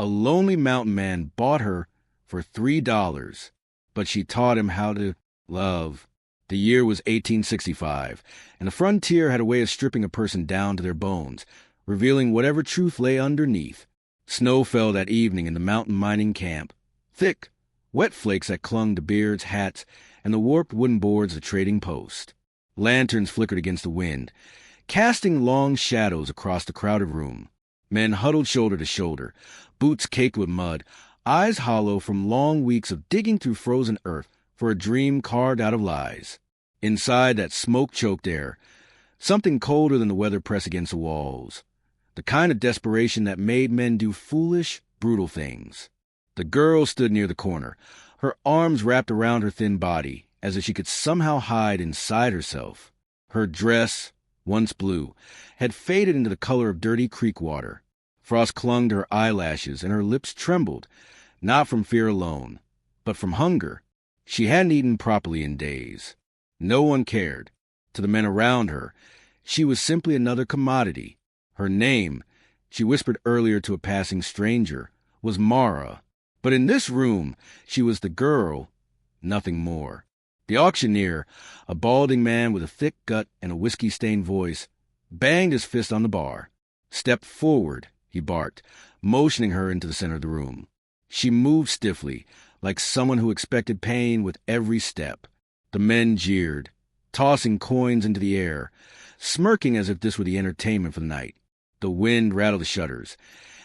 A lonely mountain man bought her for $3, but she taught him how to love. The year was 1865, and the frontier had a way of stripping a person down to their bones, revealing whatever truth lay underneath. Snow fell that evening in the mountain mining camp. Thick, wet flakes that clung to beards, hats, and the warped wooden boards of trading post. Lanterns flickered against the wind, casting long shadows across the crowded room. Men huddled shoulder to shoulder, boots caked with mud, eyes hollow from long weeks of digging through frozen earth for a dream carved out of lies. Inside that smoke-choked air, something colder than the weather pressed against the walls. The kind of desperation that made men do foolish, brutal things. The girl stood near the corner, her arms wrapped around her thin body, as if she could somehow hide inside herself. Her dress, once blue, had faded into the color of dirty creek water. Frost clung to her eyelashes, and her lips trembled, not from fear alone, but from hunger. She hadn't eaten properly in days. No one cared. To the men around her, she was simply another commodity. Her name, she whispered earlier to a passing stranger, was Mara. But in this room, she was the girl, nothing more. The auctioneer, a balding man with a thick gut and a whiskey-stained voice, banged his fist on the bar. "Step forward," he barked, motioning her into the center of the room. She moved stiffly, like someone who expected pain with every step. The men jeered, tossing coins into the air, smirking as if this were the entertainment for the night. The wind rattled the shutters,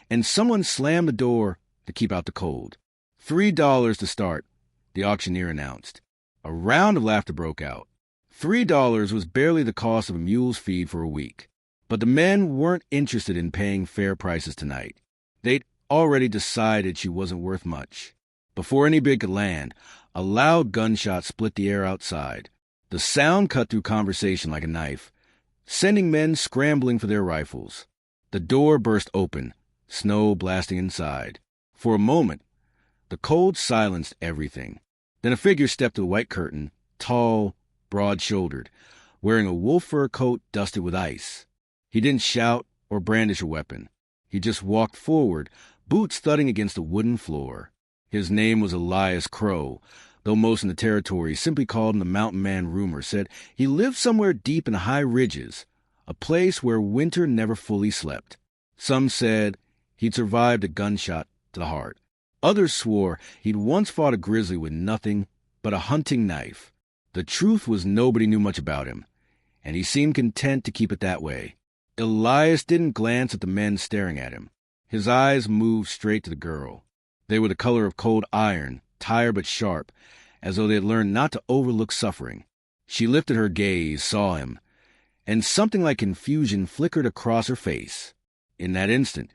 and someone slammed the door to keep out the cold. $3 to start, the auctioneer announced. A round of laughter broke out. $3 was barely the cost of a mule's feed for a week. But the men weren't interested in paying fair prices tonight. They'd already decided she wasn't worth much. Before any bid could land, a loud gunshot split the air outside. The sound cut through conversation like a knife, sending men scrambling for their rifles. The door burst open, snow blasting inside. For a moment, the cold silenced everything. Then a figure stepped to the white curtain, tall, broad-shouldered, wearing a wolf fur coat dusted with ice. He didn't shout or brandish a weapon. He just walked forward, boots thudding against the wooden floor. His name was Elias Crow, though most in the territory simply called him the Mountain Man. Rumor said he lived somewhere deep in the high ridges, a place where winter never fully slept. Some said he'd survived a gunshot to the heart. Others swore he'd once fought a grizzly with nothing but a hunting knife. The truth was nobody knew much about him, and he seemed content to keep it that way. Elias didn't glance at the men staring at him. His eyes moved straight to the girl. They were the color of cold iron, tired but sharp, as though they had learned not to overlook suffering. She lifted her gaze, saw him, and something like confusion flickered across her face. In that instant,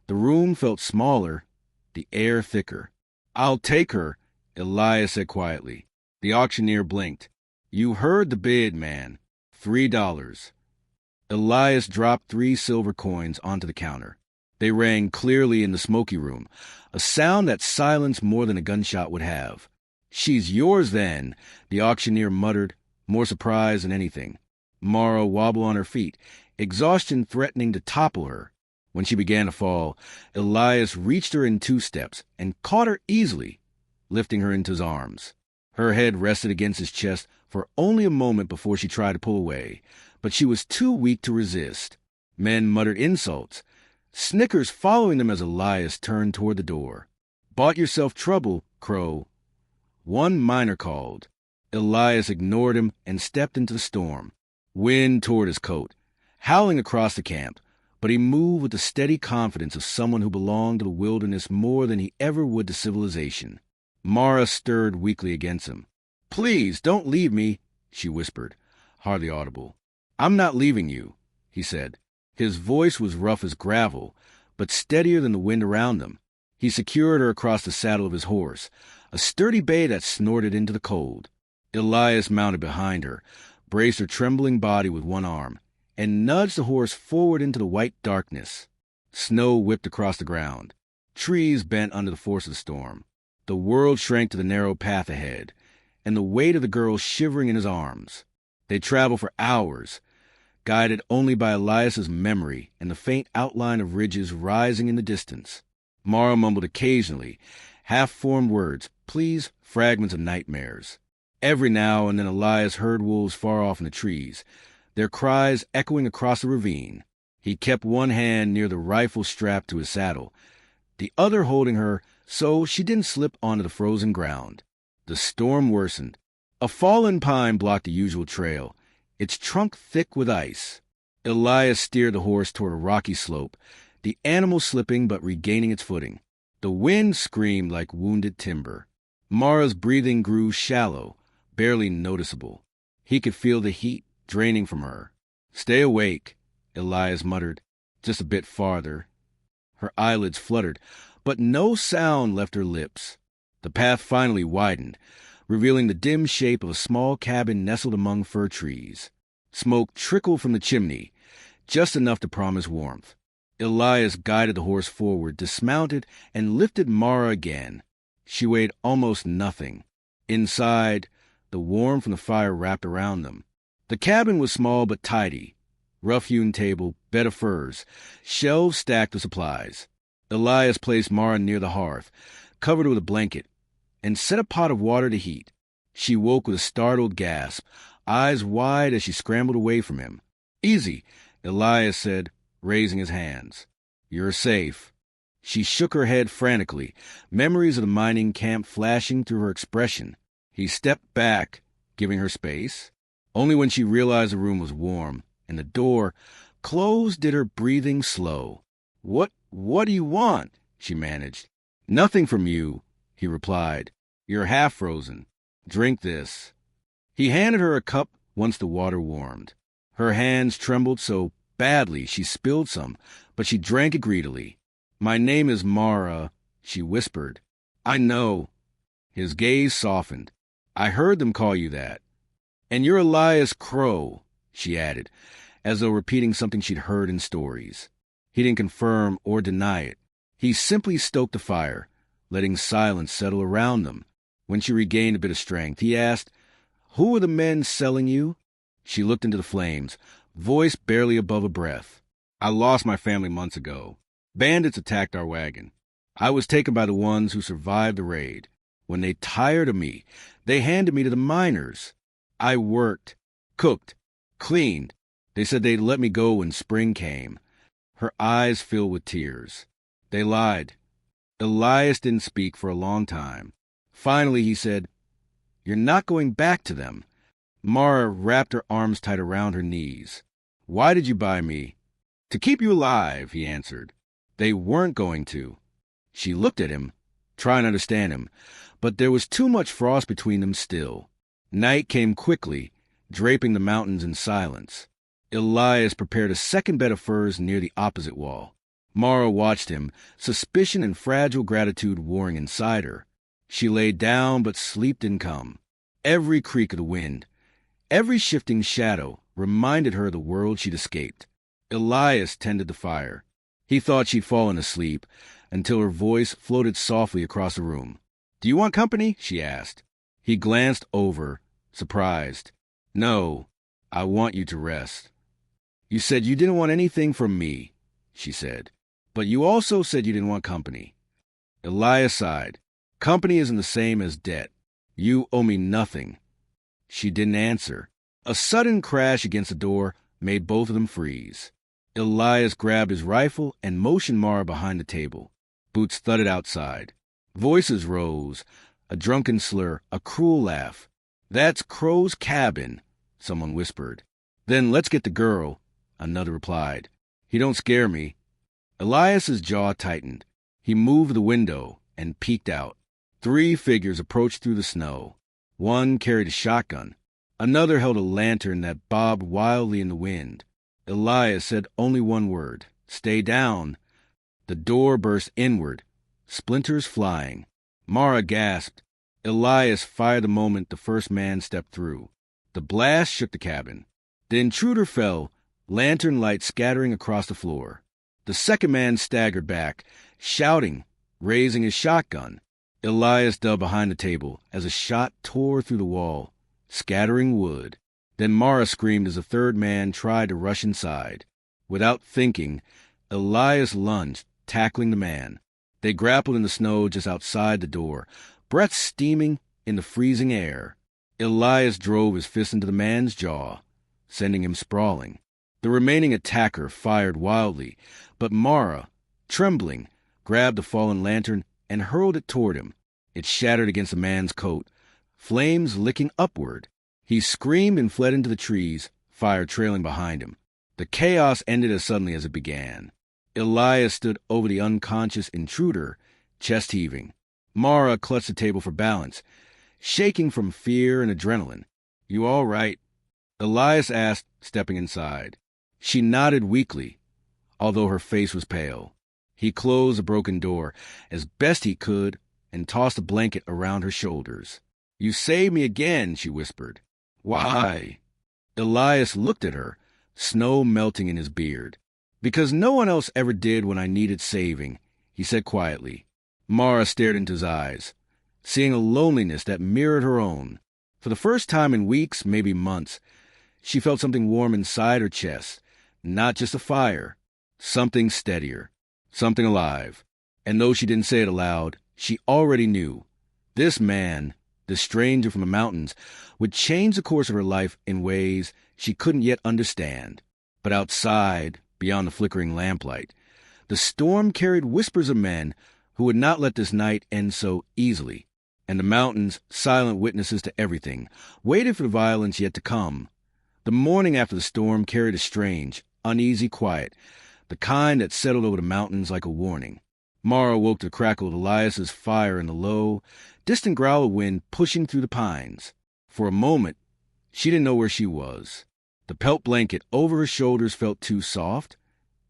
the room felt smaller, the air thicker. "I'll take her," Elias said quietly. The auctioneer blinked. "You heard the bid, man. $3. Elias dropped 3 silver coins onto the counter. They rang clearly in the smoky room, a sound that silenced more than a gunshot would have. "She's yours, then," the auctioneer muttered, more surprised than anything. Mara wobbled on her feet, exhaustion threatening to topple her. When she began to fall, Elias reached her in 2 steps and caught her easily, lifting her into his arms. Her head rested against his chest for only a moment before she tried to pull away, but she was too weak to resist. Men muttered insults, snickers following them as Elias turned toward the door. "Bought yourself trouble, Crow." One miner called. Elias ignored him and stepped into the storm. Wind tore at his coat, howling across the camp, but he moved with the steady confidence of someone who belonged to the wilderness more than he ever would to civilization. Mara stirred weakly against him. "Please, don't leave me," she whispered, hardly audible. "I'm not leaving you," he said. His voice was rough as gravel, but steadier than the wind around them. He secured her across the saddle of his horse, a sturdy bay that snorted into the cold. Elias mounted behind her, braced her trembling body with one arm, and nudged the horse forward into the white darkness. Snow whipped across the ground. Trees bent under the force of the storm. The world shrank to the narrow path ahead, and the weight of the girl shivering in his arms. They traveled for hours, guided only by Elias's memory and the faint outline of ridges rising in the distance. Mara mumbled occasionally, half-formed words, please, fragments of nightmares. Every now and then Elias heard wolves far off in the trees, their cries echoing across the ravine. He kept one hand near the rifle strapped to his saddle, the other holding her so she didn't slip onto the frozen ground. The storm worsened. A fallen pine blocked the usual trail, its trunk thick with ice. Elias steered the horse toward a rocky slope, the animal slipping but regaining its footing. The wind screamed like wounded timber. Mara's breathing grew shallow, barely noticeable. He could feel the heat draining from her. Stay awake, Elias muttered, just a bit farther. Her eyelids fluttered, but no sound left her lips. The path finally widened, revealing the dim shape of a small cabin nestled among fir trees. Smoke trickled from the chimney, just enough to promise warmth. Elias guided the horse forward, dismounted, and lifted Mara again. She weighed almost nothing. Inside, the warmth from the fire wrapped around them. The cabin was small but tidy. Rough-hewn table, bed of furs, shelves stacked with supplies. Elias placed Mara near the hearth, covered her with a blanket, and set a pot of water to heat. She woke with a startled gasp, eyes wide as she scrambled away from him. Easy, Elias said, raising his hands. You're safe. She shook her head frantically, memories of the mining camp flashing through her expression. He stepped back, giving her space. Only when she realized the room was warm, and the door closed did her breathing slow. What do you want? She managed. Nothing from you, he replied. You're half frozen. Drink this. He handed her a cup once the water warmed. Her hands trembled so badly she spilled some, but she drank it greedily. My name is Mara, she whispered. I know. His gaze softened. I heard them call you that. And you're Elias Crow, she added, as though repeating something she'd heard in stories. He didn't confirm or deny it. He simply stoked the fire, letting silence settle around them. When she regained a bit of strength, he asked, Who are the men selling you? She looked into the flames, voice barely above a breath. I lost my family months ago. Bandits attacked our wagon. I was taken by the ones who survived the raid. When they tired of me, they handed me to the miners. I worked, cooked, cleaned. They said they'd let me go when spring came. Her eyes filled with tears. They lied. Elias didn't speak for a long time. Finally, he said, You're not going back to them. Mara wrapped her arms tight around her knees. Why did you buy me? To keep you alive, he answered. They weren't going to. She looked at him, trying to understand him, but there was too much frost between them still. Night came quickly, draping the mountains in silence. Elias prepared a second bed of furs near the opposite wall. Mara watched him, suspicion and fragile gratitude warring inside her. She lay down, but sleep didn't come. Every creak of the wind, every shifting shadow reminded her of the world she'd escaped. Elias tended the fire. He thought she'd fallen asleep until her voice floated softly across the room. Do you want company? She asked. He glanced over, surprised. No, I want you to rest. You said you didn't want anything from me, she said. But you also said you didn't want company. Elias sighed. Company isn't the same as debt. You owe me nothing. She didn't answer. A sudden crash against the door made both of them freeze. Elias grabbed his rifle and motioned Mara behind the table. Boots thudded outside. Voices rose, a drunken slur, a cruel laugh. That's Crow's cabin, someone whispered. Then let's get the girl, another replied. He don't scare me. Elias's jaw tightened. He moved the window and peeked out. 3 figures approached through the snow. One carried a shotgun. Another held a lantern that bobbed wildly in the wind. Elias said only one word, Stay down. The door burst inward, splinters flying. Mara gasped. Elias fired the moment the first man stepped through. The blast shook the cabin. The intruder fell, lantern light scattering across the floor. The second man staggered back, shouting, raising his shotgun. Elias dug behind the table as a shot tore through the wall, scattering wood. Then Mara screamed as the third man tried to rush inside. Without thinking, Elias lunged, tackling the man. They grappled in the snow just outside the door, breath steaming in the freezing air. Elias drove his fist into the man's jaw, sending him sprawling. The remaining attacker fired wildly, but Mara, trembling, grabbed the fallen lantern and hurled it toward him. It shattered against the man's coat, flames licking upward. He screamed and fled into the trees, fire trailing behind him. The chaos ended as suddenly as it began. Elias stood over the unconscious intruder, chest heaving. Mara clutched the table for balance, shaking from fear and adrenaline. "You all right?" Elias asked, stepping inside. She nodded weakly, although her face was pale. He closed the broken door as best he could and tossed a blanket around her shoulders. "You saved me again," she whispered. "Why?" Elias looked at her, snow melting in his beard. "Because no one else ever did when I needed saving," he said quietly. Mara stared into his eyes, seeing a loneliness that mirrored her own. For the first time in weeks, maybe months, she felt something warm inside her chest, not just a fire, something steadier, something alive. And though she didn't say it aloud, she already knew. This man, this stranger from the mountains, would change the course of her life in ways she couldn't yet understand. But outside, beyond the flickering lamplight, the storm carried whispers of men who would not let this night end so easily. And the mountains, silent witnesses to everything, waited for the violence yet to come. The morning after the storm carried a strange, uneasy quiet, the kind that settled over the mountains like a warning. Mara woke to the crackle of Elias's fire and the low, distant growl of wind pushing through the pines. For a moment, she didn't know where she was. The pelt blanket over her shoulders felt too soft,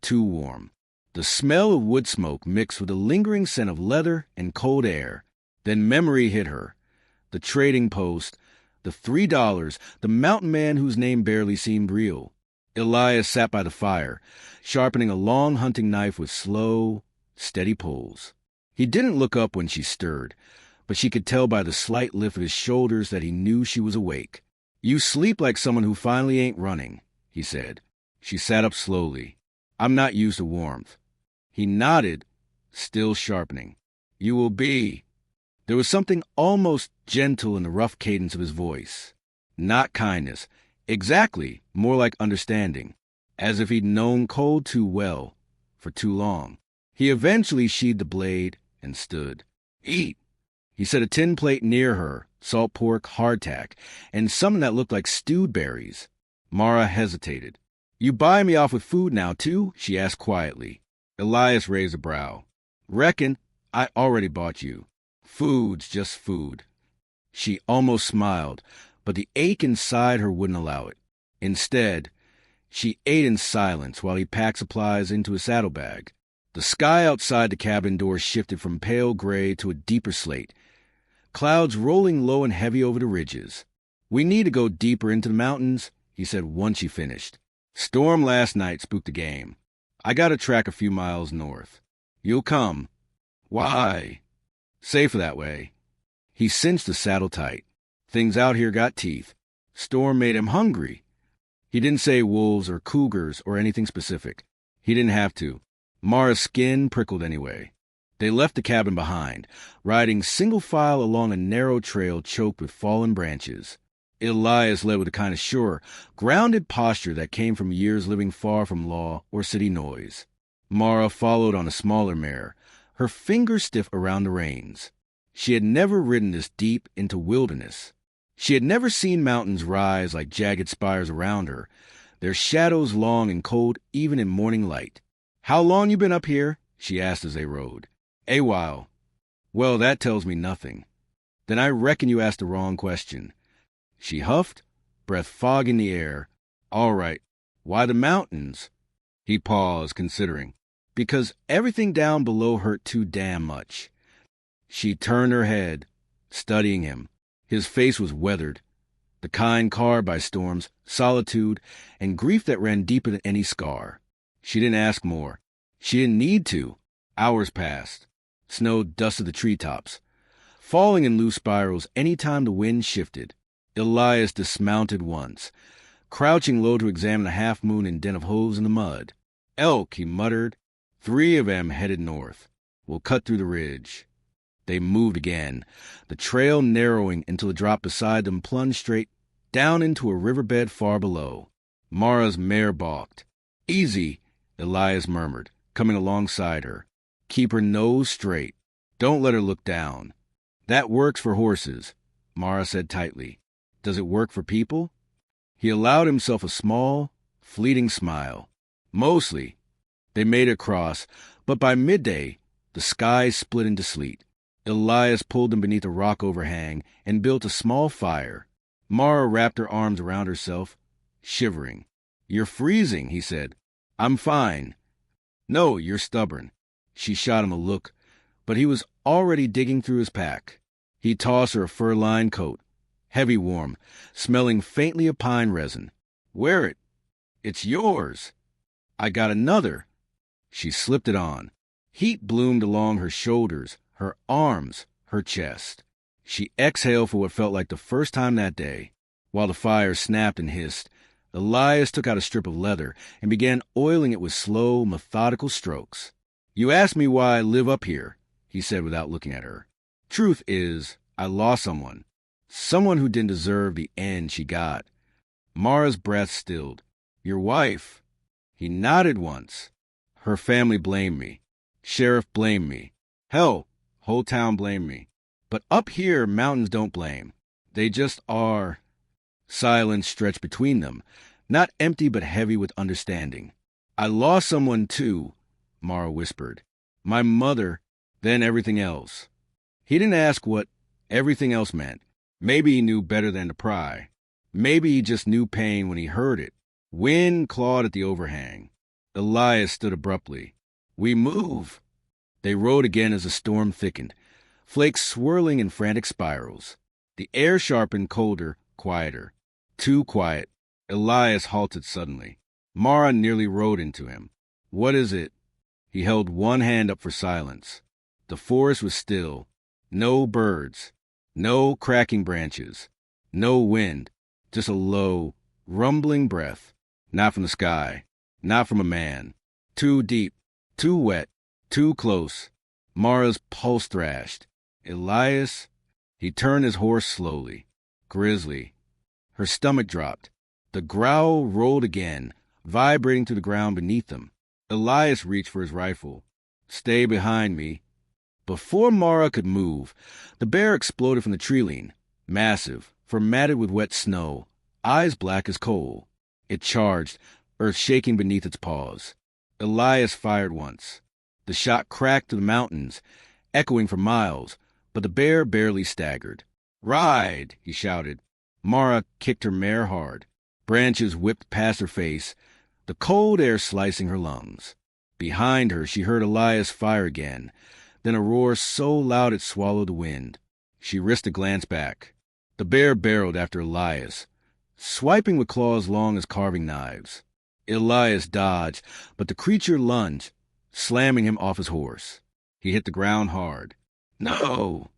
too warm. The smell of wood smoke mixed with the lingering scent of leather and cold air. Then memory hit her. The trading post, the $3, the mountain man whose name barely seemed real. Elias sat by the fire, sharpening a long hunting knife with slow, steady pulls. He didn't look up when she stirred, but she could tell by the slight lift of his shoulders that he knew she was awake. "You sleep like someone who finally ain't running," he said. She sat up slowly. "I'm not used to warmth." He nodded, still sharpening. "You will be." There was something almost gentle in the rough cadence of his voice. Not kindness. Exactly, more like understanding. As if he'd known cold too well, for too long. He eventually sheathed the blade and stood. "Eat." He set a tin plate near her, salt pork, hardtack, and something that looked like stewed berries. Mara hesitated. "You buy me off with food now, too?" she asked quietly. Elias raised a brow. "Reckon I already bought you. Food's just food." She almost smiled, but the ache inside her wouldn't allow it. Instead, she ate in silence while he packed supplies into his saddlebag. The sky outside the cabin door shifted from pale gray to a deeper slate, clouds rolling low and heavy over the ridges. "We need to go deeper into the mountains," he said once she finished. "Storm last night spooked the game. I got a track a few miles north. You'll come." "Why?" "Safer that way." He cinched the saddle tight. "Things out here got teeth. Storm made him hungry." He didn't say wolves or cougars or anything specific. He didn't have to. Mara's skin prickled anyway. They left the cabin behind, riding single file along a narrow trail choked with fallen branches. Elias led with a kind of sure, grounded posture that came from years living far from law or city noise. Mara followed on a smaller mare, her fingers stiff around the reins. She had never ridden this deep into wilderness. She had never seen mountains rise like jagged spires around her, their shadows long and cold even in morning light. "How long you been up here?" she asked as they rode. "A while." "Well, that tells me nothing." "Then I reckon you asked the wrong question." She huffed, breath fog in the air. "All right. Why the mountains?" He paused, considering. "Because everything down below hurt too damn much." She turned her head, studying him. His face was weathered, the kind carved by storms, solitude, and grief that ran deeper than any scar. She didn't ask more. She didn't need to. Hours passed. Snow dusted the treetops, falling in loose spirals any time the wind shifted. Elias dismounted once, crouching low to examine a half-moon indent of hooves in the mud. "Elk," he muttered. 3 of them headed north. We'll cut through the ridge. They moved again, the trail narrowing until the drop beside them plunged straight down into a riverbed far below. Mara's mare balked. "Easy," Elias murmured, coming alongside her. "Keep her nose straight. Don't let her look down." "That works for horses," Mara said tightly. "Does it work for people?" He allowed himself a small, fleeting smile. "Mostly." They made it across, but by midday, the sky split into sleet. Elias pulled them beneath a rock overhang and built a small fire. Mara wrapped her arms around herself, shivering. "You're freezing," he said. "I'm fine." "No, you're stubborn." She shot him a look, but he was already digging through his pack. He tossed her a fur-lined coat, heavy warm, smelling faintly of pine resin. "Wear it. It's yours." "I got another." She slipped it on. Heat bloomed along her shoulders, her arms, her chest. She exhaled for what felt like the first time that day. While the fire snapped and hissed, Elias took out a strip of leather and began oiling it with slow, methodical strokes. "You asked me why I live up here," he said without looking at her. "Truth is, I lost someone. Someone who didn't deserve the end she got." Mara's breath stilled. "Your wife." He nodded once. "Her family blamed me. Sheriff blamed me. Hell, whole town blamed me. But up here, mountains don't blame. They just are." Silence stretched between them, not empty but heavy with understanding. "I lost someone too," Mara whispered. "My mother, then everything else." He didn't ask what everything else meant. Maybe he knew better than to pry. Maybe he just knew pain when he heard it. Wind clawed at the overhang. Elias stood abruptly. "We move." They rode again as the storm thickened, flakes swirling in frantic spirals. The air sharpened, colder, quieter. Too quiet. Elias halted suddenly. Mara nearly rode into him. "What is it?" He held one hand up for silence. The forest was still. No birds. No cracking branches. No wind. Just a low, rumbling breath. Not from the sky. Not from a man. Too deep. Too wet. Too close. Mara's pulse thrashed. "Elias?" He turned his horse slowly. "Grizzly." Her stomach dropped. The growl rolled again, vibrating through the ground beneath them. Elias reached for his rifle. "Stay behind me." Before Mara could move, the bear exploded from the tree-line, massive, formatted with wet snow, eyes black as coal. It charged, earth shaking beneath its paws. Elias fired once. The shot cracked through the mountains, echoing for miles, but the bear barely staggered. "Ride!" he shouted. Mara kicked her mare hard. Branches whipped past her face, the cold air slicing her lungs. Behind her, she heard Elias fire again, then a roar so loud it swallowed the wind. She risked a glance back. The bear barreled after Elias, swiping with claws long as carving knives. Elias dodged, but the creature lunged, slamming him off his horse. He hit the ground hard. "No!"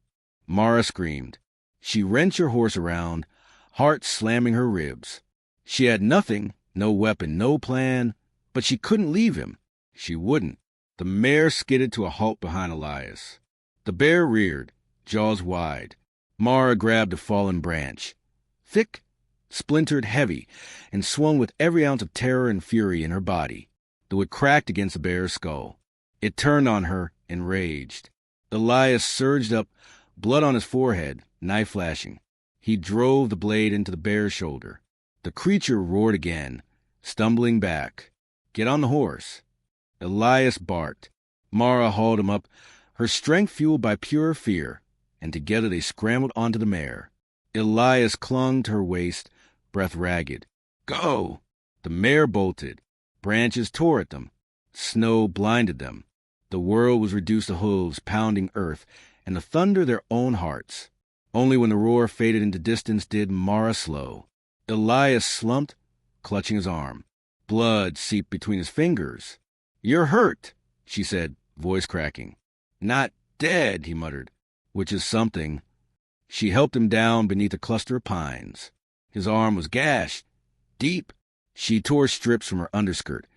Mara screamed. She wrenched her horse around, heart slamming her ribs. She had nothing, no weapon, no plan, but she couldn't leave him. She wouldn't. The mare skidded to a halt behind Elias. The bear reared, jaws wide. Mara grabbed a fallen branch. Thick, splintered, heavy, and swung with every ounce of terror and fury in her body, though it cracked against the bear's skull. It turned on her, enraged. Elias surged up, blood on his forehead, knife flashing. He drove the blade into the bear's shoulder. The creature roared again, stumbling back. "Get on the horse." Elias barked. Mara hauled him up, her strength fueled by pure fear, and together they scrambled onto the mare. Elias clung to her waist, breath ragged. "Go!" The mare bolted. Branches tore at them. Snow blinded them. The world was reduced to hooves pounding earth, and the thunder their own hearts. Only when the roar faded into distance did Mara slow. Elias slumped, clutching his arm. Blood seeped between his fingers. "You're hurt," she said, voice cracking. "Not dead," he muttered, which is something. She helped him down beneath a cluster of pines. His arm was gashed, deep. She tore strips from her underskirt,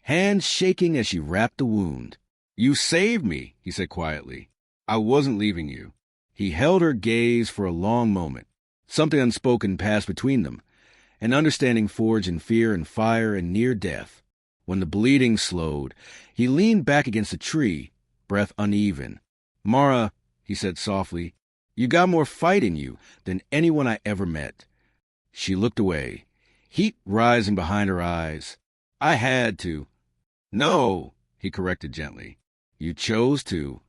hands shaking as she wrapped the wound. You saved me, he said quietly. I wasn't leaving you. He held her gaze for a long moment. Something unspoken passed between them, an understanding forged in fear and fire and near death. When the bleeding slowed, he leaned back against a tree, breath uneven. Mara, he said softly, you got more fight in you than anyone I ever met. She looked away, heat rising behind her eyes. I had to. No, he corrected gently. You chose to.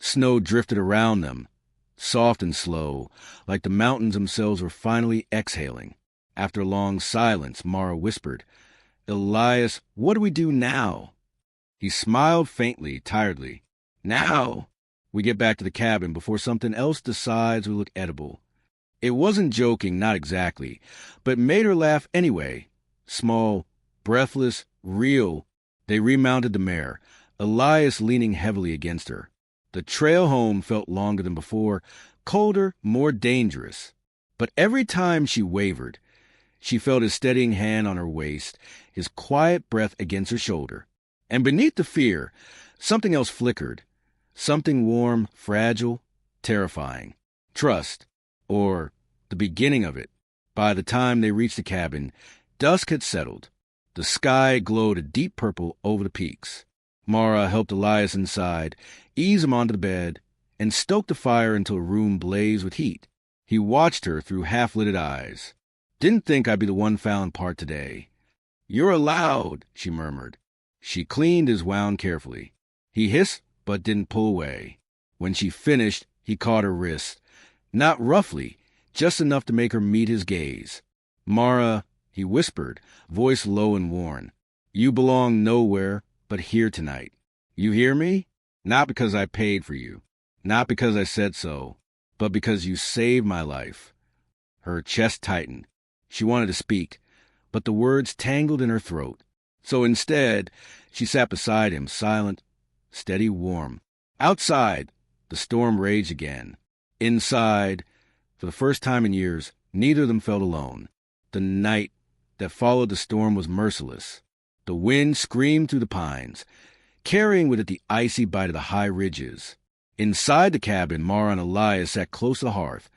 Snow drifted around them, soft and slow, like the mountains themselves were finally exhaling. After a long silence, Mara whispered, Elias, what do we do now? He smiled faintly, tiredly. Now, we get back to the cabin before something else decides we look edible. It wasn't joking, not exactly, but made her laugh anyway. Small, breathless, real. They remounted the mare, Elias leaning heavily against her. The trail home felt longer than before, colder, more dangerous. But every time she wavered, she felt his steadying hand on her waist, his quiet breath against her shoulder. And beneath the fear, something else flickered. Something warm, fragile, terrifying. Trust, or the beginning of it. By the time they reached the cabin, dusk had settled. The sky glowed a deep purple over the peaks. Mara helped Elias inside, eased him onto the bed, and stoked the fire until the room blazed with heat. He watched her through half-lidded eyes. Didn't think I'd be the one found part today. You're allowed, she murmured. She cleaned his wound carefully. He hissed, but didn't pull away. When she finished, he caught her wrist. Not roughly, just enough to make her meet his gaze. Mara, he whispered, voice low and worn. You belong nowhere but here tonight. You hear me? Not because I paid for you. Not because I said so. But because you saved my life. Her chest tightened. She wanted to speak, but the words tangled in her throat. So instead, she sat beside him, silent, steady, warm. Outside, the storm raged again. Inside, for the first time in years, neither of them felt alone. The night that followed the storm was merciless. The wind screamed through the pines, carrying with it the icy bite of the high ridges. Inside the cabin, Mara and Elias sat close to the hearth,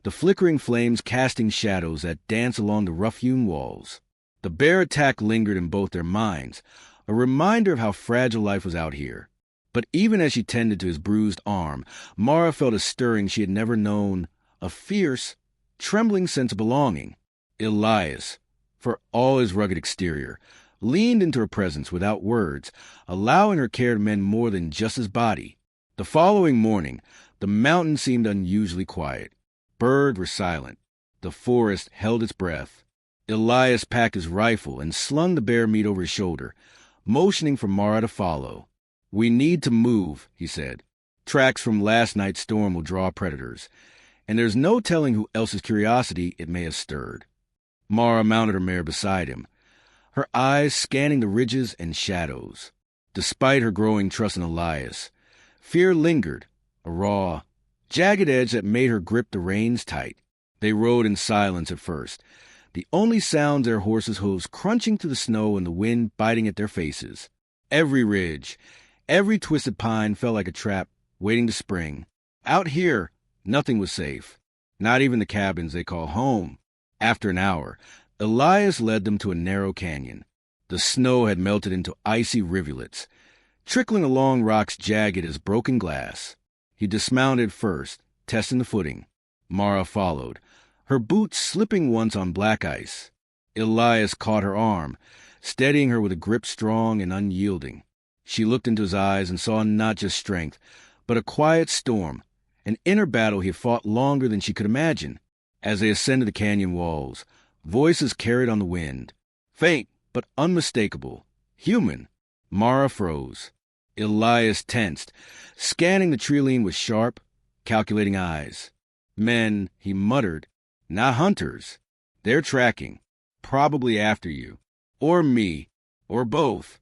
the flickering flames casting shadows that danced along the rough-hewn walls. The bear attack lingered in both their minds, a reminder of how fragile life was out here. But even as she tended to his bruised arm, Mara felt a stirring she had never known, a fierce, trembling sense of belonging. Elias, for all his rugged exterior, leaned into her presence without words, allowing her care to mend more than just his body. The following morning, the mountain seemed unusually quiet. Birds were silent. The forest held its breath. Elias packed his rifle and slung the bear meat over his shoulder, motioning for Mara to follow. We need to move, he said. Tracks from last night's storm will draw predators, and there's no telling who else's curiosity it may have stirred. Mara mounted her mare beside him, her eyes scanning the ridges and shadows. Despite her growing trust in Elias, fear lingered, a raw, jagged edge that made her grip the reins tight. They rode in silence at first, the only sounds their horses' hooves crunching through the snow and the wind biting at their faces. Every ridge, every twisted pine felt like a trap waiting to spring. Out here, nothing was safe, not even the cabins they call home. After an hour, Elias led them to a narrow canyon. The snow had melted into icy rivulets, trickling along rocks jagged as broken glass. He dismounted first, testing the footing. Mara followed, her boots slipping once on black ice. Elias caught her arm, steadying her with a grip strong and unyielding. She looked into his eyes and saw not just strength, but a quiet storm, an inner battle he had fought longer than she could imagine. As they ascended the canyon walls, voices carried on the wind, faint but unmistakable, human. Mara froze. Elias tensed, scanning the treeline with sharp, calculating eyes. Men, he muttered, not hunters. They're tracking, probably after you, or me, or both.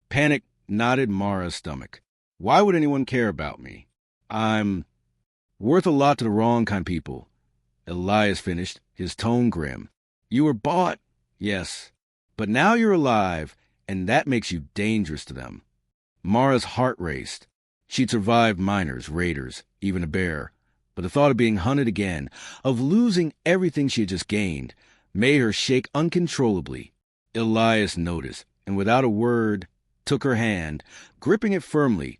Panic knotted Mara's stomach. Why would anyone care about me? I'm worth a lot to the wrong kind of people. Elias finished, his tone grim. You were bought, yes, but now you're alive, and that makes you dangerous to them. Mara's heart raced. She'd survived miners, raiders, even a bear. But the thought of being hunted again, of losing everything she had just gained, made her shake uncontrollably. Elias noticed, and without a word, took her hand, gripping it firmly,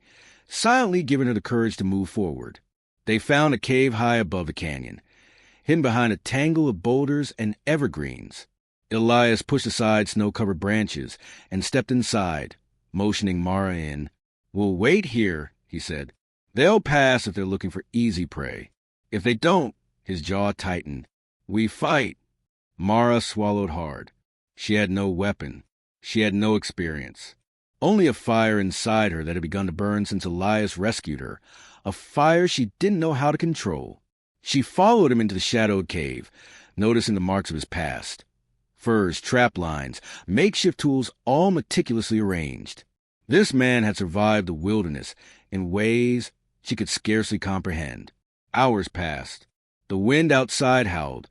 silently giving her the courage to move forward. They found a cave high above the canyon, hidden behind a tangle of boulders and evergreens. Elias pushed aside snow-covered branches and stepped inside, motioning Mara in. "We'll wait here," he said. "They'll pass if they're looking for easy prey. If they don't," his jaw tightened, "we fight." Mara swallowed hard. She had no weapon. She had no experience. Only a fire inside her that had begun to burn since Elias rescued her, a fire she didn't know how to control. She followed him into the shadowed cave, noticing the marks of his past. Furs, trap lines, makeshift tools, all meticulously arranged. This man had survived the wilderness in ways she could scarcely comprehend. Hours passed. The wind outside howled,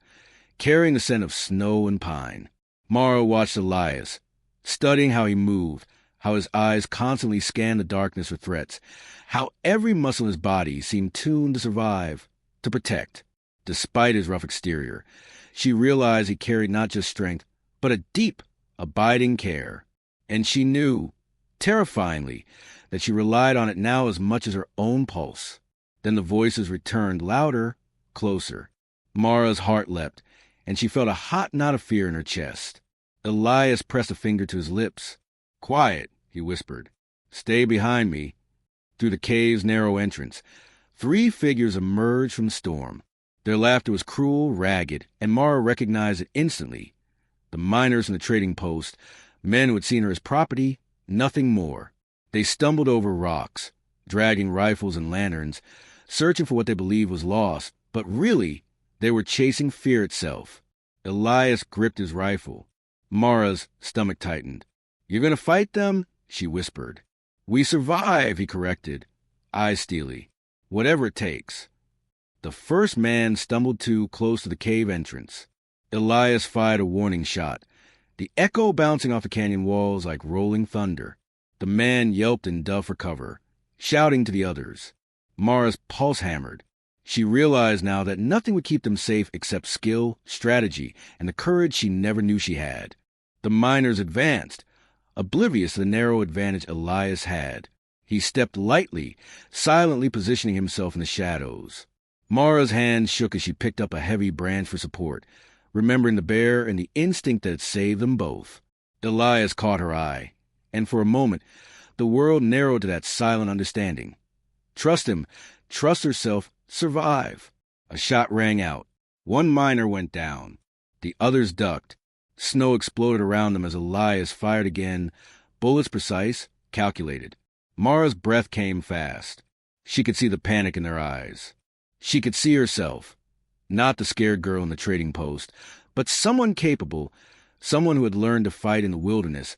carrying the scent of snow and pine. Mara watched Elias, studying how he moved, how his eyes constantly scanned the darkness for threats, how every muscle in his body seemed tuned to survive, to protect. Despite his rough exterior, she realized he carried not just strength, but a deep, abiding care. And she knew, terrifyingly, that she relied on it now as much as her own pulse. Then the voices returned, louder, closer. Mara's heart leapt, and she felt a hot knot of fear in her chest. Elias pressed a finger to his lips. "Quiet," he whispered. "Stay behind me." Through the cave's narrow entrance, 3 figures emerged from the storm. Their laughter was cruel, ragged, and Mara recognized it instantly. The miners from the trading post, men who had seen her as property, nothing more. They stumbled over rocks, dragging rifles and lanterns, searching for what they believed was lost, but really, they were chasing fear itself. Elias gripped his rifle. Mara's stomach tightened. "You're going to fight them?" she whispered. "We survive," he corrected, eyes steely. "Whatever it takes." The first man stumbled too close to the cave entrance. Elias fired a warning shot, the echo bouncing off the canyon walls like rolling thunder. The man yelped and dove for cover, shouting to the others. Mara's pulse hammered. She realized now that nothing would keep them safe except skill, strategy, and the courage she never knew she had. The miners advanced, oblivious to the narrow advantage Elias had. He stepped lightly, silently positioning himself in the shadows. Mara's hand shook as she picked up a heavy branch for support, remembering the bear and the instinct that had saved them both. Elias caught her eye, and for a moment, the world narrowed to that silent understanding. Trust him, trust herself, survive. A shot rang out. One miner went down. The others ducked. Snow exploded around them as Elias fired again, bullets precise, calculated. Mara's breath came fast. She could see the panic in their eyes. She could see herself, not the scared girl in the trading post, but someone capable, someone who had learned to fight in the wilderness,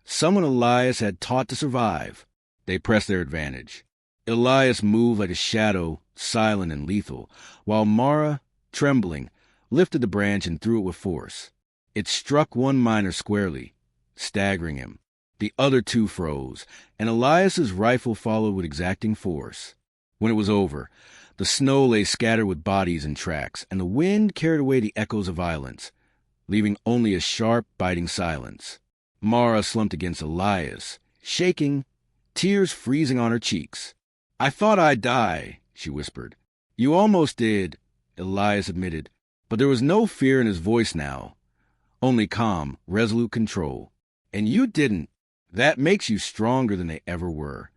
someone Elias had taught to survive. They pressed their advantage. Elias moved like a shadow, silent and lethal, while Mara, trembling, lifted the branch and threw it with force. It struck one miner squarely, staggering him. The other 2 froze, and Elias's rifle followed with exacting force. When it was over, the snow lay scattered with bodies and tracks, and the wind carried away the echoes of violence, leaving only a sharp, biting silence. Mara slumped against Elias, shaking, tears freezing on her cheeks. "I thought I'd die," she whispered. "You almost did," Elias admitted, but there was no fear in his voice now, only calm, resolute control. "And you didn't. That makes you stronger than they ever were."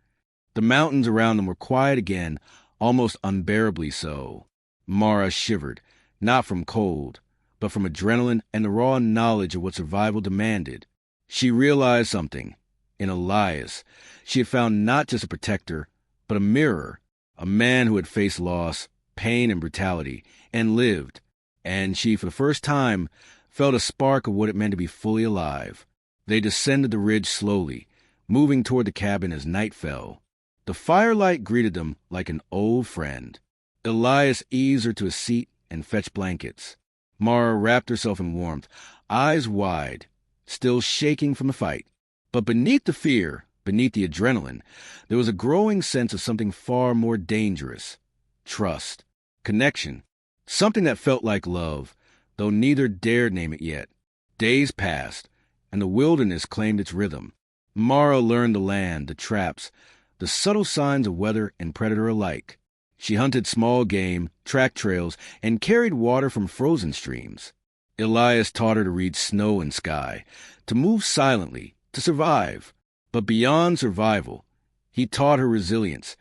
The mountains around them were quiet again, almost unbearably so. Mara shivered, not from cold, but from adrenaline and the raw knowledge of what survival demanded. She realized something. In Elias, she had found not just a protector, but a mirror, a man who had faced loss, pain, and brutality, and lived. And she, for the first time, felt a spark of what it meant to be fully alive. They descended the ridge slowly, moving toward the cabin as night fell. The firelight greeted them like an old friend. Elias eased her to a seat and fetched blankets. Mara wrapped herself in warmth, eyes wide, still shaking from the fight. But beneath the fear beneath the adrenaline, there was a growing sense of something far more dangerous. Trust. Connection. Something that felt like love, though neither dared name it yet. Days passed, and the wilderness claimed its rhythm. Mara learned the land, the traps, the subtle signs of weather and predator alike. She hunted small game, tracked trails, and carried water from frozen streams. Elias taught her to read snow and sky, to move silently, to survive. But beyond survival, he taught her resilience,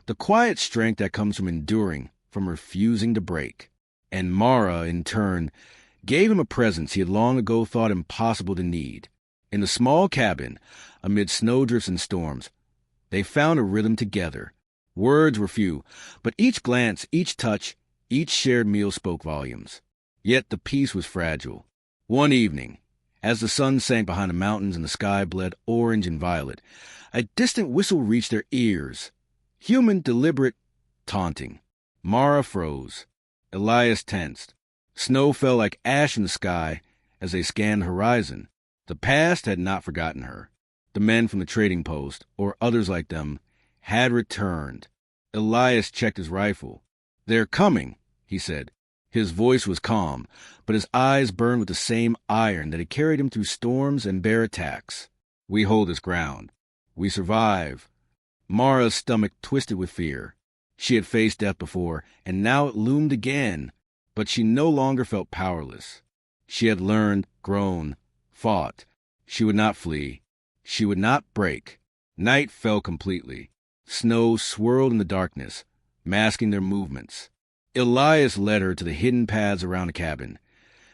the quiet strength that comes from enduring, from refusing to break. And Mara, in turn, gave him a presence he had long ago thought impossible to need. In the small cabin, amid snowdrifts and storms, they found a rhythm together. Words were few, but each glance, each touch, each shared meal spoke volumes. Yet the peace was fragile. One evening, as the sun sank behind the mountains and the sky bled orange and violet, a distant whistle reached their ears. Human, deliberate, taunting. Mara froze. Elias tensed. Snow fell like ash in the sky as they scanned the horizon. The past had not forgotten her. The men from the trading post, or others like them, had returned. Elias checked his rifle. "They're coming," he said. His voice was calm, but his eyes burned with the same iron that had carried him through storms and bear attacks. "We hold this ground. We survive." Mara's stomach twisted with fear. She had faced death before, and now it loomed again. But she no longer felt powerless. She had learned, grown, fought. She would not flee. She would not break. Night fell completely. Snow swirled in the darkness, masking their movements. Elias led her to the hidden paths around the cabin,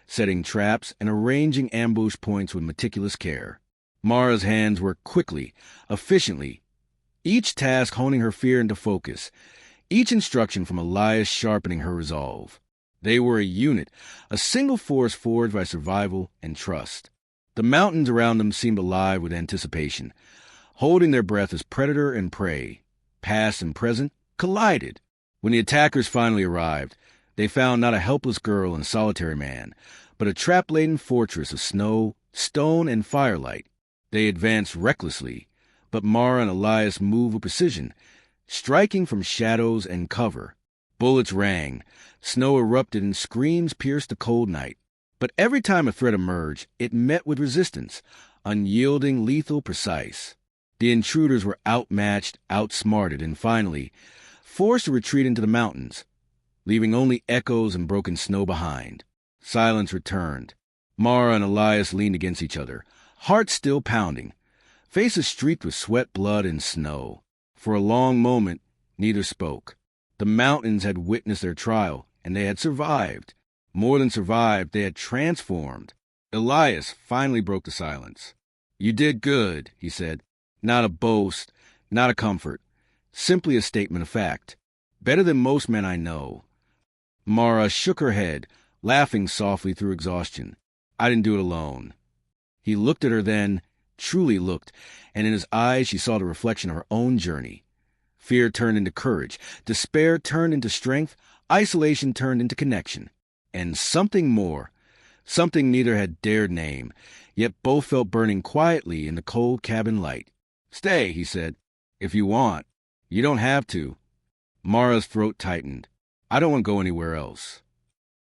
setting traps and arranging ambush points with meticulous care. Mara's hands worked quickly, efficiently, each task honing her fear into focus, each instruction from Elias sharpening her resolve. They were a unit, a single force forged by survival and trust. The mountains around them seemed alive with anticipation, holding their breath as predator and prey, past and present, collided. When the attackers finally arrived, they found not a helpless girl and solitary man, but a trap-laden fortress of snow, stone, and firelight. They advanced recklessly, but Mara and Elias moved with precision, striking from shadows and cover. Bullets rang, snow erupted, and screams pierced the cold night. But every time a threat emerged, it met with resistance, unyielding, lethal, precise. The intruders were outmatched, outsmarted, and finally forced to retreat into the mountains, leaving only echoes and broken snow behind. Silence returned. Mara and Elias leaned against each other, hearts still pounding, faces streaked with sweat, blood, and snow. For a long moment, neither spoke. The mountains had witnessed their trial, and they had survived. More than survived, they had transformed. Elias finally broke the silence. "You did good," he said. "Not a boast, not a comfort, simply a statement of fact. Better than most men I know." Mara shook her head, laughing softly through exhaustion. "I didn't do it alone." He looked at her then, truly looked, and in his eyes she saw the reflection of her own journey. Fear turned into courage, despair turned into strength, isolation turned into connection. And something more, something neither had dared name, yet both felt burning quietly in the cold cabin light. "Stay," he said, "if you want. You don't have to." Mara's throat tightened. "I don't want to go anywhere else."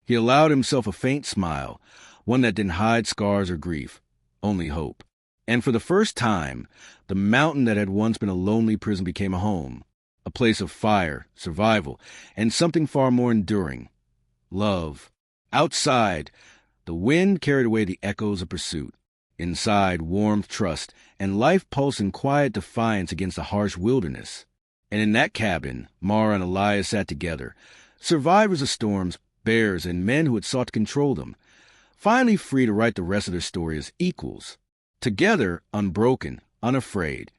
He allowed himself a faint smile, one that didn't hide scars or grief, only hope. And for the first time, the mountain that had once been a lonely prison became a home, a place of fire, survival, and something far more enduring, love. Outside, the wind carried away the echoes of pursuit. Inside, warmth, trust, and life pulsed in quiet defiance against the harsh wilderness. And in that cabin, Mara and Elias sat together, survivors of storms, bears, and men who had sought to control them, finally free to write the rest of their story as equals. Together, unbroken, unafraid,